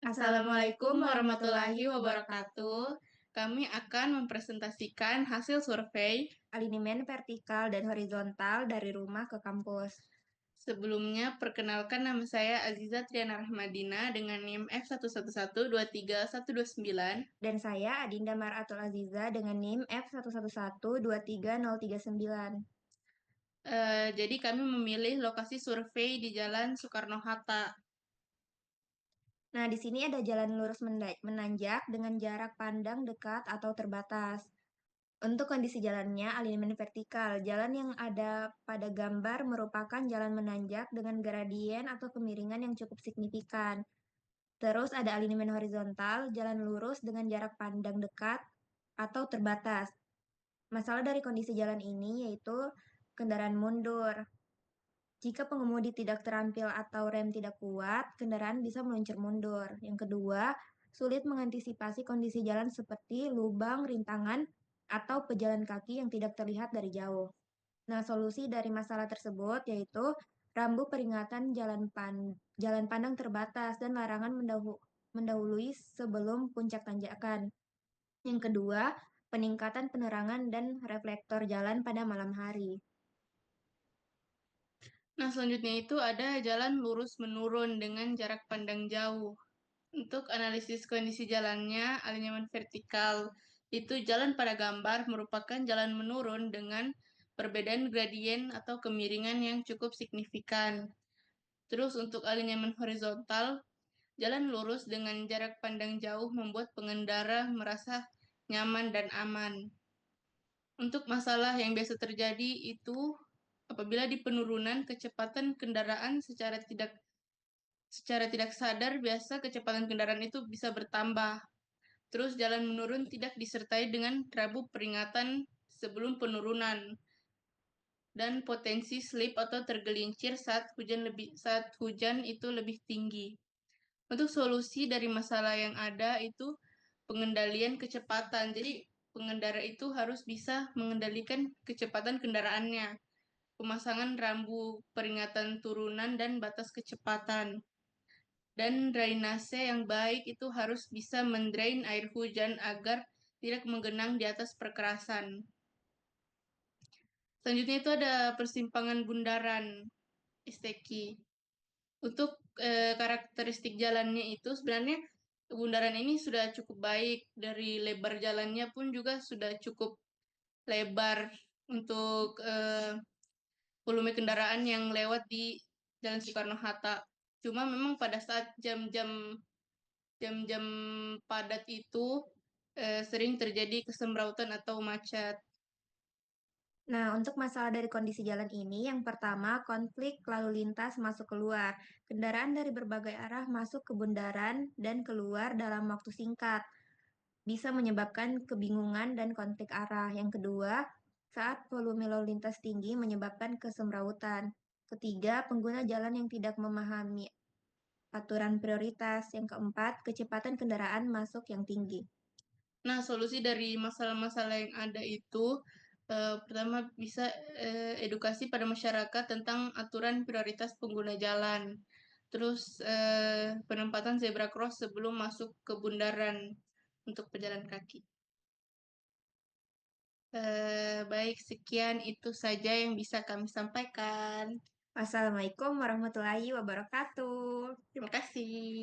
Assalamualaikum warahmatullahi wabarakatuh. Kami akan mempresentasikan hasil survei. Alinemen vertikal dan horizontal dari rumah ke kampus. Sebelumnya, perkenalkan nama saya Aziza Triana Rahmadina dengan NIM F11123129. Dan saya Adinda Maratul Aziza dengan NIM F11123039. Jadi kami memilih lokasi survei di Jalan Soekarno-Hatta. Nah, di sini ada jalan lurus menanjak dengan jarak pandang dekat atau terbatas. Untuk kondisi jalannya, alinemen vertikal. Jalan yang ada pada gambar merupakan jalan menanjak dengan gradien atau kemiringan yang cukup signifikan. Terus ada alinemen horizontal, jalan lurus dengan jarak pandang dekat atau terbatas. Masalah dari kondisi jalan ini yaitu kendaraan mundur. Jika pengemudi tidak terampil atau rem tidak kuat, kendaraan bisa meluncur mundur. Yang kedua, sulit mengantisipasi kondisi jalan seperti lubang, rintangan, atau pejalan kaki yang tidak terlihat dari jauh. Nah, solusi dari masalah tersebut yaitu rambu peringatan jalan pandang terbatas dan larangan mendahului sebelum puncak tanjakan. Yang kedua, peningkatan penerangan dan reflektor jalan pada malam hari. Nah, selanjutnya itu ada jalan lurus menurun dengan jarak pandang jauh. Untuk analisis kondisi jalannya, alinemen vertikal itu jalan pada gambar merupakan jalan menurun dengan perbedaan gradien atau kemiringan yang cukup signifikan. Terus untuk alinemen horizontal, jalan lurus dengan jarak pandang jauh membuat pengendara merasa nyaman dan aman. Untuk masalah yang biasa terjadi itu apabila di penurunan kecepatan kendaraan secara tidak sadar biasa kecepatan kendaraan itu bisa bertambah. Terus jalan menurun tidak disertai dengan rambu peringatan sebelum penurunan dan potensi slip atau tergelincir saat hujan itu lebih tinggi. Untuk solusi dari masalah yang ada itu pengendalian kecepatan. Jadi pengendara itu harus bisa mengendalikan kecepatan kendaraannya. Pemasangan rambu peringatan turunan dan batas kecepatan. Dan drainase yang baik itu harus bisa mendrain air hujan agar tidak menggenang di atas perkerasan. Selanjutnya itu ada persimpangan bundaran Isteki. Untuk karakteristik jalannya itu sebenarnya bundaran ini sudah cukup baik. Dari lebar jalannya pun juga sudah cukup lebar untuk volume kendaraan yang lewat di Jalan Soekarno-Hatta. Cuma memang pada saat jam-jam padat itu sering terjadi kesemrautan atau macet. Nah, untuk masalah dari kondisi jalan ini, yang pertama, konflik lalu lintas masuk keluar. Kendaraan dari berbagai arah masuk ke bundaran dan keluar dalam waktu singkat. Bisa menyebabkan kebingungan dan konflik arah. Yang kedua, saat volume lalu lintas tinggi menyebabkan kesemrautan. Ketiga, pengguna jalan yang tidak memahami aturan prioritas. Yang keempat, kecepatan kendaraan masuk yang tinggi. Nah, solusi dari masalah-masalah yang ada itu pertama bisa edukasi pada masyarakat tentang aturan prioritas pengguna jalan. Terus penempatan zebra cross sebelum masuk ke bundaran untuk pejalan kaki. Baik, sekian itu saja yang bisa kami sampaikan. Wassalamualaikum warahmatullahi wabarakatuh. Terima kasih.